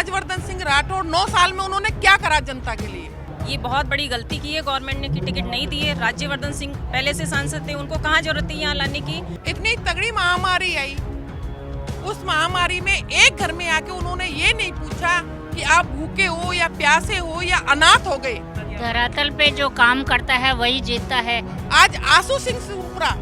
राजवर्धन सिंह राठौड़ 9 साल में उन्होंने क्या करा जनता के लिए? ये बहुत बड़ी गलती की है गवर्नमेंट ने कि टिकट नहीं दी है। राज्यवर्धन सिंह पहले से सांसद थे, उनको कहाँ जरूरत थी यहाँ लाने की। इतनी तगड़ी महामारी आई, उस महामारी में एक घर में आके उन्होंने ये नहीं पूछा कि आप भूखे हो या प्यासे हो या अनाथ हो गए। धरातल पे जो काम करता है वही जीतता है। आज आशु सिंह सूपरा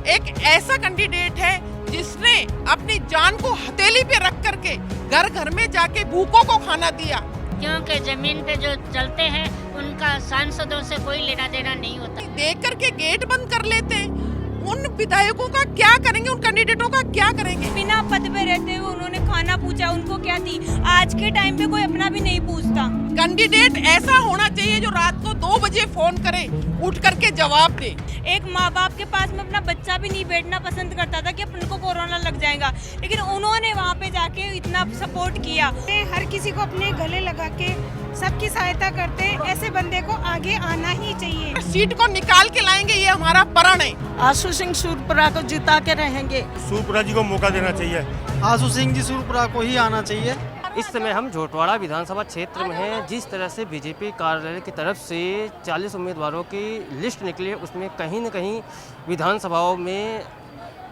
एक ऐसा कैंडिडेट है जिसने अपनी जान को हथेली पे रख करके घर घर में जाके भूखों को खाना दिया। क्योंकि जमीन पे जो चलते हैं उनका सांसदों से कोई लेना देना नहीं होता। देख करके गेट बंद कर लेते हैं। उन विधायकों का क्या करेंगे, उन कैंडिडेटों का क्या करेंगे? बिना पद पे रहते हुए उन्होंने खाना पूछा, उनको क्या थी? आज के टाइम पे कोई अपना भी नहीं पूछता। कैंडिडेट ऐसा होना चाहिए जो रात को 2 बजे फोन करे, उठ करके जवाब दे। एक माँ बाप के पास में अपना बच्चा भी नहीं बैठना पसंद करता था कि अपन को कोरोना लग जाएगा, लेकिन उन्होंने वहाँ पे जाके इतना सपोर्ट किया। हर किसी को अपने गले लगा के सबकी सहायता करते हैं, ऐसे बंदे को आगे आना ही चाहिए। सीट को निकाल के लाएंगे, ये हमारा प्रण है। आशु सिंह सूरपुरा को जिता के रहेंगे। सूरपुरा जी को मौका देना चाहिए। आशु सिंह जी सूरपुरा को ही आना चाहिए। इस समय हम झोटवाड़ा विधानसभा क्षेत्र में हैं। जिस तरह से बीजेपी कार्यालय की तरफ से 40 उम्मीदवारों की लिस्ट निकली है, उसमें कहीं न कहीं विधानसभाओं में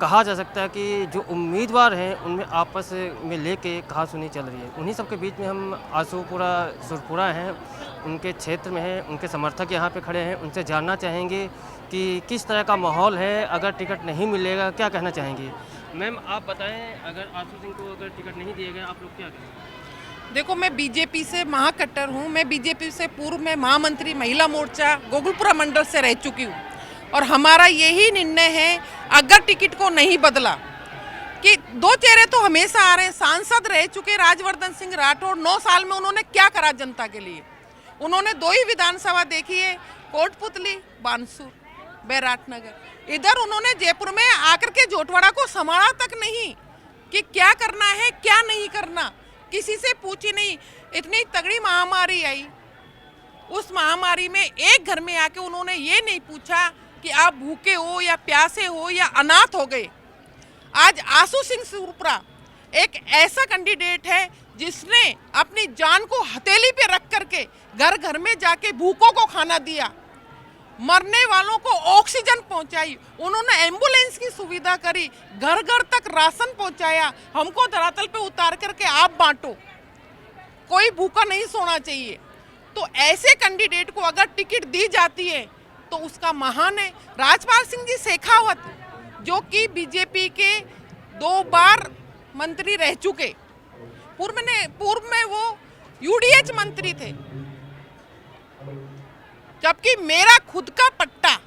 कहा जा सकता है कि जो उम्मीदवार हैं उनमें आपस में लेके कहा सुनी चल रही है। उन्हीं सब के बीच में हम आशुपुरा सुरपुरा हैं, उनके क्षेत्र में हैं, उनके समर्थक यहाँ पे खड़े हैं। उनसे जानना चाहेंगे कि किस तरह का माहौल है, अगर टिकट नहीं मिलेगा क्या कहना चाहेंगे। मैम आप बताएं, अगर आशु सिंह को अगर टिकट नहीं दिया गया आप लोग क्या करेंगे? देखो, मैं बीजेपी से महाकट्टर हूँ। मैं बीजेपी से पूर्व में महामंत्री महिला मोर्चा गोकुलपुरा मंडल से रह चुकी हूँ और हमारा यही निर्णय है, अगर टिकट को नहीं बदला, कि 2 चेहरे तो हमेशा आ रहे हैं। सांसद रह चुके राजवर्धन सिंह राठौड़ 9 साल में उन्होंने क्या करा जनता के लिए? उन्होंने 2 ही विधानसभा देखी है, कोटपुतली, बानसूर, बैराटनगर। इधर उन्होंने जयपुर में आकर के झोटवाड़ा को संभाला तक नहीं कि क्या करना है क्या नहीं करना, किसी से पूछी नहीं। इतनी तगड़ी महामारी आई, उस महामारी में एक घर में आके उन्होंने ये नहीं पूछा कि आप भूखे हो या प्यासे हो या अनाथ हो गए। आज आशु सिंह सूरपुरा एक ऐसा कैंडिडेट है जिसने अपनी जान को हथेली पे रख करके घर घर में जाके भूखों को खाना दिया, मरने वालों को ऑक्सीजन पहुंचाई, उन्होंने एम्बुलेंस की सुविधा करी, घर घर तक राशन पहुंचाया। हमको धरातल पे उतार करके आप बांटो, कोई भूखा नहीं सोना चाहिए। तो ऐसे कैंडिडेट को अगर टिकट दी जाती है तो उसका महान है। राजपाल सिंह जी शेखावत जो कि बीजेपी के 2 बार मंत्री रह चुके, पूर्व में वो यूडीएच मंत्री थे, जबकि मेरा खुद का पट्टा,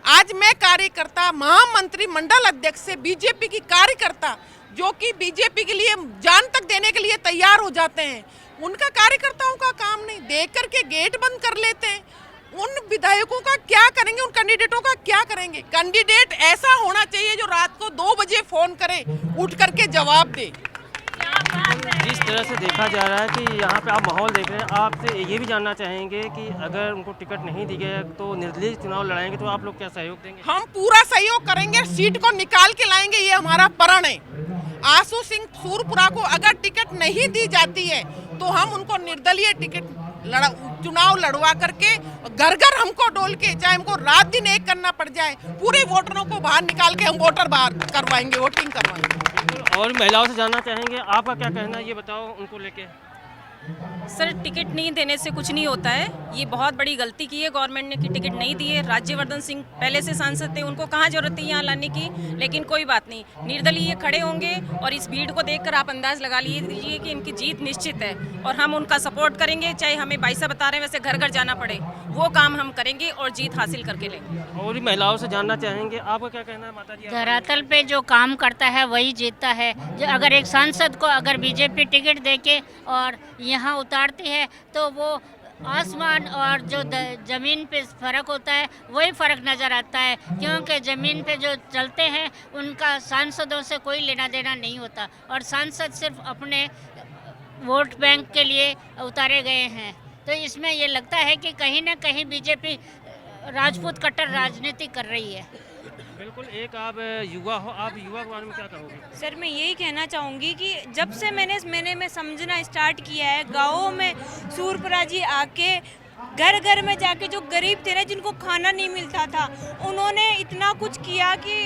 आज मैं कार्यकर्ता, महामंत्री मंडल अध्यक्ष से बीजेपी की कार्यकर्ता जो कि बीजेपी के लिए जान तक देने के लिए तैयार हो जाते हैं, उनका कार्यकर्ताओं का काम नहीं, देख करके गेट बंद कर लेते हैं। उन विधायकों का क्या करेंगे, उन कैंडिडेटों का क्या करेंगे? कैंडिडेट ऐसा होना चाहिए जो रात को 2 बजे फोन करे, उठ करके जवाब दे। जिस तरह से देखा जा रहा है कि यहाँ पे आप माहौल देख रहे हैं, आपसे ये भी जानना चाहेंगे कि अगर उनको टिकट नहीं दी गया तो निर्दलीय चुनाव लड़ाएंगे तो आप लोग क्या सहयोग देंगे? हम पूरा सहयोग करेंगे, सीट को निकाल के लाएंगे, ये हमारा प्रण है। आशु सिंह सूरपुरा को अगर टिकट नहीं दी जाती है तो हम उनको निर्दलीय टिकट चुनाव लड़वा करके घर घर हमको डोल के, चाहे हमको रात दिन एक करना पड़ जाए, पूरे वोटरों को बाहर निकाल के हम वोटर बाहर करवाएंगे, वोटिंग करवाएंगे। और महिलाओं से जानना चाहेंगे, आपका क्या कहना है, ये बताओ उनको लेके। सर, टिकट नहीं देने से कुछ नहीं होता है। ये बहुत बड़ी गलती की है गवर्नमेंट ने कि टिकट नहीं दी है। राज्यवर्धन सिंह पहले से सांसद थे, उनको कहाँ जरूरत थी यहाँ लाने की, लेकिन कोई बात नहीं, निर्दलीय खड़े होंगे और इस भीड़ को देखकर आप अंदाज लगा लीजिए कि इनकी जीत निश्चित है और हम उनका सपोर्ट करेंगे। चाहे हमें भाई साहब बता रहे हैं वैसे घर घर जाना पड़े, वो काम हम करेंगे और जीत हासिल करके लेंगे। और भी महिलाओं से जानना चाहेंगे, आपका क्या कहना है माता जी? धरातल पे जो काम करता है वही जीतता है। जो अगर एक सांसद को अगर बीजेपी टिकट देके और यहाँ उतारती है तो वो आसमान और जो ज़मीन पे फ़र्क होता है वही फ़र्क नज़र आता है, क्योंकि ज़मीन पे जो चलते हैं उनका सांसदों से कोई लेना देना नहीं होता और सांसद सिर्फ अपने वोट बैंक के लिए उतारे गए हैं। तो इसमें ये लगता है कि कहीं ना कहीं बीजेपी राजपूत कट्टर राजनीति कर रही है। बिल्कुल, एक आप युवा हो, आप युवा के बारे में क्या कहोगे? सर मैं यही कहना चाहूँगी कि जब से मैंने समझना स्टार्ट किया है, गाँवों में सूरपुरा जी आके घर घर में जाके जो गरीब थे ना, जिनको खाना नहीं मिलता था, उन्होंने इतना कुछ किया कि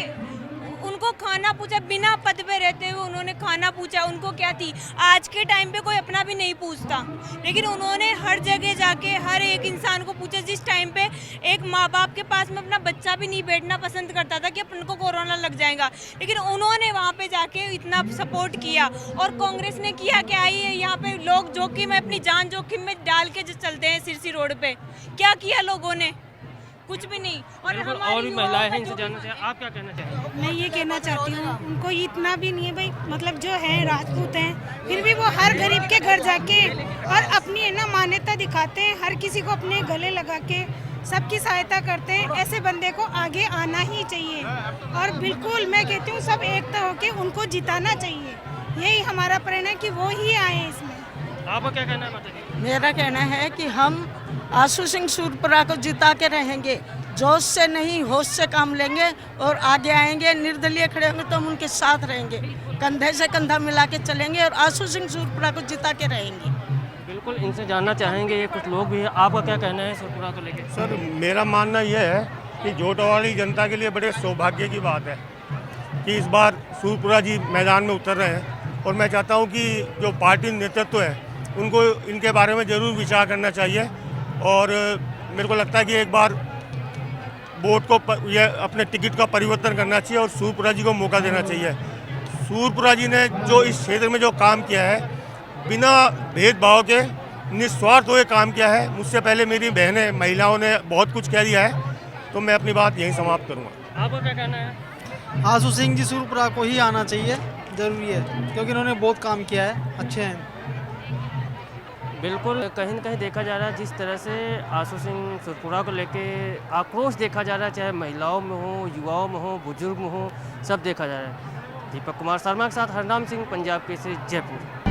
उनको खाना पूछा, बिना पद पे रहते हुए उन्होंने खाना पूछा। उनको क्या थी, आज के टाइम पे कोई अपना भी नहीं पूछता, लेकिन उन्होंने हर जगह जाके हर एक इंसान को पूछा। जिस टाइम पे एक माँ बाप के पास में अपना बच्चा भी नहीं बैठना पसंद करता था कि अपन को कोरोना लग जाएगा, लेकिन उन्होंने वहाँ पे जाके इतना सपोर्ट किया। और कांग्रेस ने किया क्या है, यहाँ पे लोग जोखिम में अपनी जान जोखिम में डाल के जो चलते हैं सिरसी रोड पे, क्या किया लोगों ने, कुछ भी नहीं। और और भी महिलाएं हैं, इनसे जानना चाहिए, आप क्या कहना चाहेंगे? मैं ये कहना चाहती हूँ, उनको इतना भी नहीं है भाई, मतलब जो है राजपूत हैं, फिर भी वो हर गरीब के घर जाके और अपनी है ना मान्यता दिखाते हैं, हर किसी को अपने गले लगा के सबकी सहायता करते हैं। ऐसे बंदे को आगे आना ही चाहिए और बिल्कुल मैं कहती हूँ सब एकता होके उनको जिताना चाहिए। यही हमारा प्रेरणा है कि वो ही आए इसमें। आपका क्या कहना है माता जी? मेरा कहना है कि हम आशु सिंह सूरपुरा को जिता के रहेंगे, जोश से नहीं होश से काम लेंगे और आगे आएंगे। निर्दलीय खड़े होंगे तो हम उनके साथ रहेंगे, कंधे से कंधा मिला के चलेंगे और आशु सिंह सूरपुरा को जिता के रहेंगे। बिल्कुल, इनसे जानना चाहेंगे, ये कुछ लोग भी हैं, आपका क्या कहना है सूरपुरा को लेकर? सर मेरा मानना यह है कि जोटवाड़ी जनता के लिए बड़े सौभाग्य की बात है कि इस बार सूरपुरा जी मैदान में उतर रहे हैं। और मैं चाहता हूं कि जो पार्टी नेतृत्व है उनको इनके बारे में ज़रूर विचार करना चाहिए। और मेरे को लगता है कि एक बार वोट को ये अपने टिकट का परिवर्तन करना चाहिए और सूरपुरा जी को मौका देना चाहिए। सूरपुरा जी ने जो इस क्षेत्र में जो काम किया है, बिना भेदभाव के निस्वार्थ हुए काम किया है। मुझसे पहले मेरी बहनें महिलाओं ने बहुत कुछ कह दिया है, तो मैं अपनी बात यहीं समाप्त करूँगा। आपका क्या कहना है? आशु सिंह जी सूरपुरा को ही आना चाहिए, ज़रूरी है, क्योंकि उन्होंने बहुत काम किया है, अच्छे हैं। बिल्कुल, कहीं न कहीं देखा जा रहा है जिस तरह से आशु सिंह सूरपुरा को लेके आक्रोश देखा जा रहा है, चाहे महिलाओं में हो, युवाओं में हो, बुजुर्ग में हो, सब देखा जा रहा है। दीपक कुमार शर्मा के साथ हरनाम सिंह, पंजाब केसरी, जयपुर।